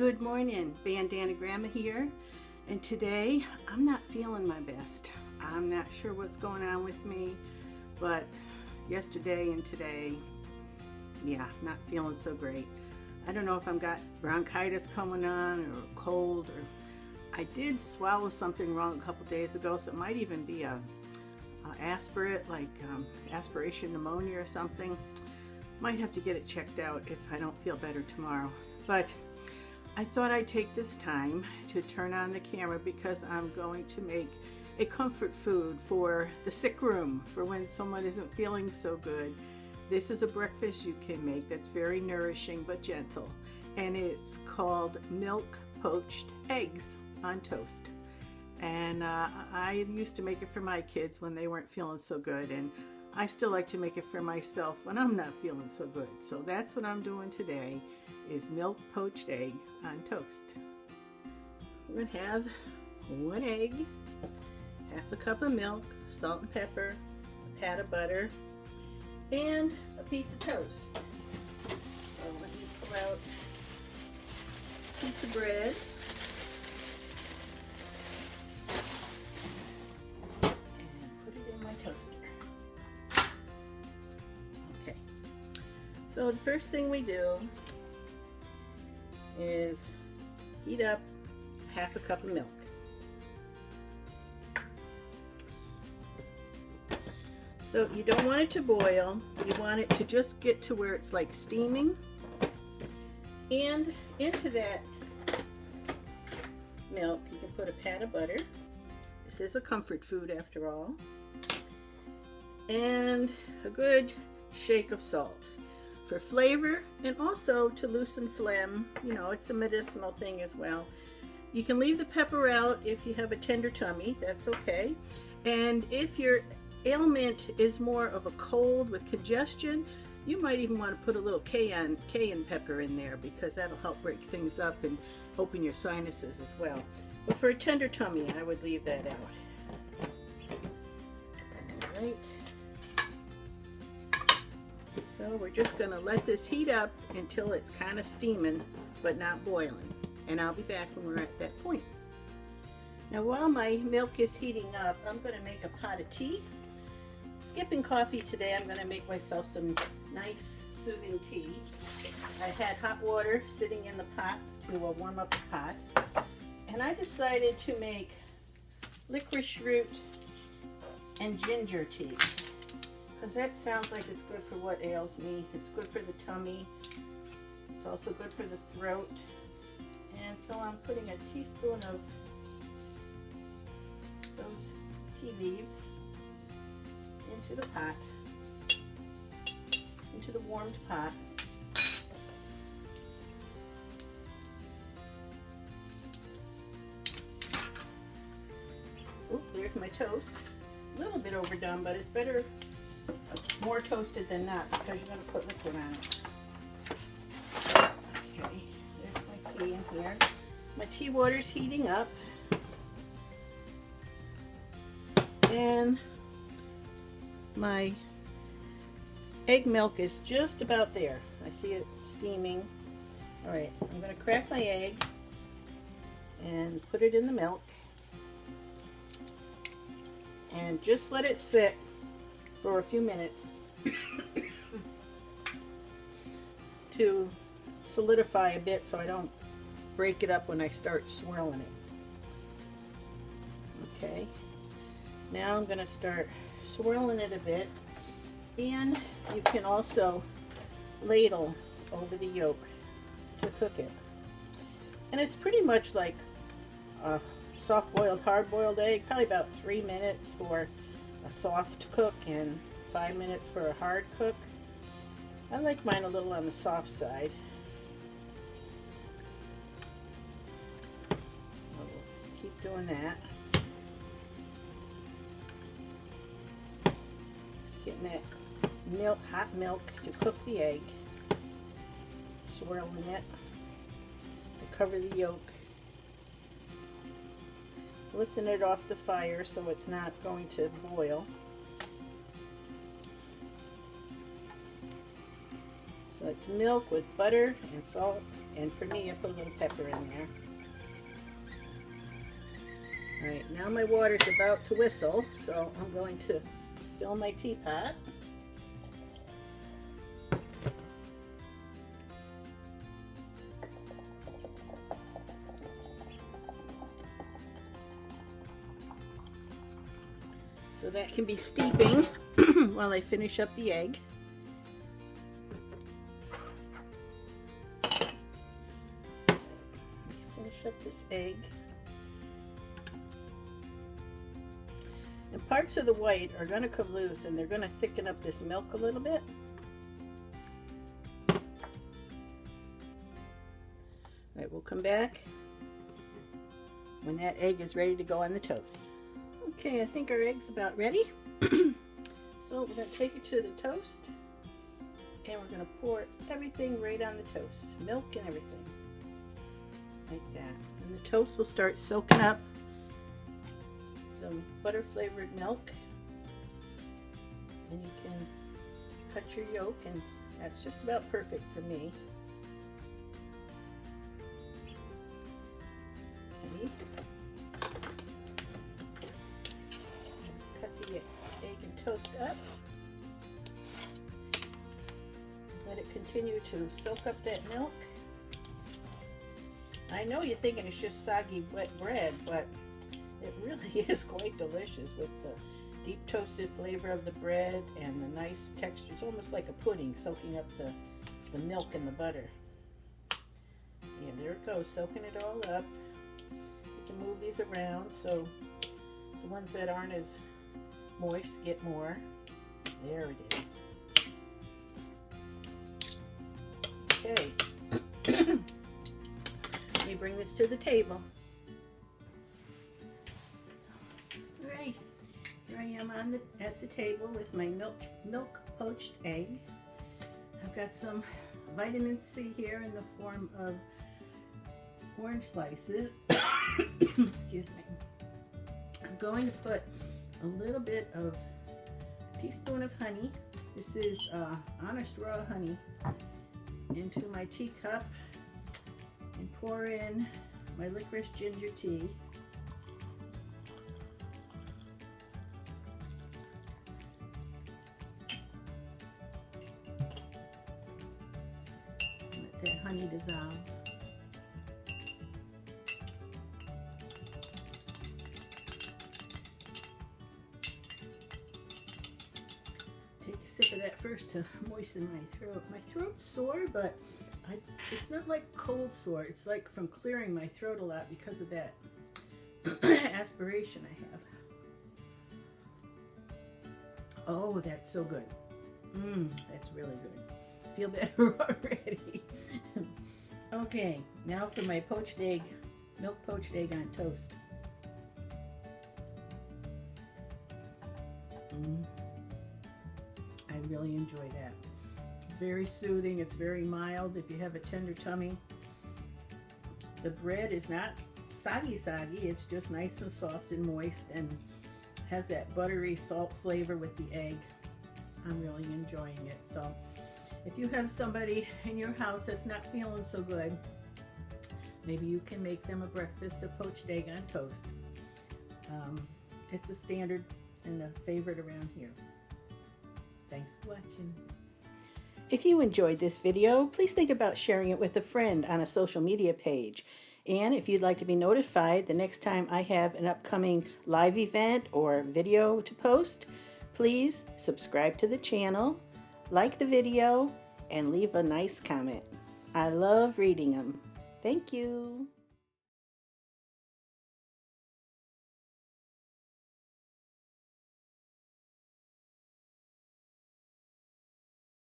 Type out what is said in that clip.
Good morning, BanDana Gramma here, and today I'm not feeling my best. I'm not sure what's going on with me, but yesterday and today, not feeling so great. I don't know if I've got bronchitis coming on or a cold, or I did swallow something wrong a couple days ago, so it might even be a aspirate, like aspiration pneumonia or something. Might have to get it checked out if I don't feel better tomorrow. But I thought I'd take this time to turn on the camera because I'm going to make a comfort food for the sick room, for when someone isn't feeling so good. This is a breakfast you can make that's very nourishing but gentle, and it's called milk-poached eggs on toast. And I used to make it for my kids when they weren't feeling so good, and I still like to make it for myself when I'm not feeling so good. So that's what I'm doing today, is milk-poached egg on toast. We're gonna have 1 egg, half a cup of milk, salt and pepper, a pat of butter, and a piece of toast. So let me pull out a piece of bread. And put it in my toaster. Okay. So the first thing we do is heat up half a cup of milk. So you don't want it to boil, you want it to just get to where it's like steaming. And into that milk you can put a pat of butter. This is a comfort food after all. And a good shake of salt for flavor and also to loosen phlegm. You know, it's a medicinal thing as well. You can leave the pepper out if you have a tender tummy, that's okay. And if your ailment is more of a cold with congestion, you might even want to put a little cayenne pepper in there, because that'll help break things up and open your sinuses as well. But for a tender tummy, I would leave that out. All right. So we're just going to let this heat up until it's kind of steaming but not boiling, and I'll be back when we're at that point. Now while my milk is heating up, I'm going to make a pot of tea. Skipping coffee today, I'm going to make myself some nice soothing tea. I had hot water sitting in the pot to warm up the pot, and I decided to make licorice root and ginger tea, because that sounds like it's good for what ails me. It's good for the tummy. It's also good for the throat. And so I'm putting a teaspoon of those tea leaves into the pot, into the warmed pot. Oop, there's my toast. A little bit overdone, but it's better more toasted than not, because you're going to put liquid on it. Okay, there's my tea in here. My tea water's heating up, and my egg milk is just about there. I see it steaming. All right, I'm going to crack my egg and put it in the milk, and just let it sit for a few minutes to solidify a bit, so I don't break it up when I start swirling it. Okay, now I'm going to start swirling it a bit, and you can also ladle over the yolk to cook it. And it's pretty much like a soft-boiled, hard-boiled egg, probably about 3 minutes for a soft cook and 5 minutes for a hard cook. I like mine a little on the soft side. We'll keep doing that. Just getting that milk, hot milk to cook the egg. Swirling it to cover the yolk. Lifting it off the fire so it's not going to boil. So it's milk with butter and salt And for me, I put a little pepper in there. All right, now my water's about to whistle, so I'm going to fill my teapot. So that can be steeping while I finish up the egg. Finish up this egg. And parts of the white are going to come loose and they're going to thicken up this milk a little bit. All right, we'll come back when that egg is ready to go on the toast. Okay, I think our egg's about ready. So we're going to take it to the toast and we're going to pour everything right on the toast. Milk and everything. Like that. And the toast will start soaking up some butter flavored milk. And you can cut your yolk, and that's just about perfect for me. Okay. Cut the egg and toast up. Let it continue to soak up that milk. I know you're thinking it's just soggy wet bread, but it really is quite delicious with the deep toasted flavor of the bread and the nice texture. It's almost like a pudding soaking up the milk and the butter. Yeah, there it goes, soaking it all up. You can move these around so the ones that aren't as moist get more. There it is. Okay. Let me bring this to the table. All right, here I am at the table with my milk-poached egg. I've got some vitamin C here in the form of orange slices. Excuse me. I'm going to put a little bit of a teaspoon of honey. This is honest raw honey into my teacup, and pour in my licorice ginger tea. Let that honey dissolve. Take a sip of that first to moisten my throat. My throat's sore, but it's not like cold sore. It's like from clearing my throat a lot because of that aspiration I have. Oh, that's so good. That's really good. Feel better already. Okay, now for my poached egg, milk-poached egg on toast. I really enjoy that. Very soothing. It's very mild if you have a tender tummy. The bread is not soggy. It's just nice and soft and moist and has that buttery salt flavor with the egg. I'm really enjoying it. So if you have somebody in your house that's not feeling so good, maybe you can make them a breakfast of poached egg on toast. It's a standard and a favorite around here. Thanks for watching. If you enjoyed this video, please think about sharing it with a friend on a social media page. And if you'd like to be notified the next time I have an upcoming live event or video to post, please subscribe to the channel, like the video, and leave a nice comment. I love reading them. Thank you.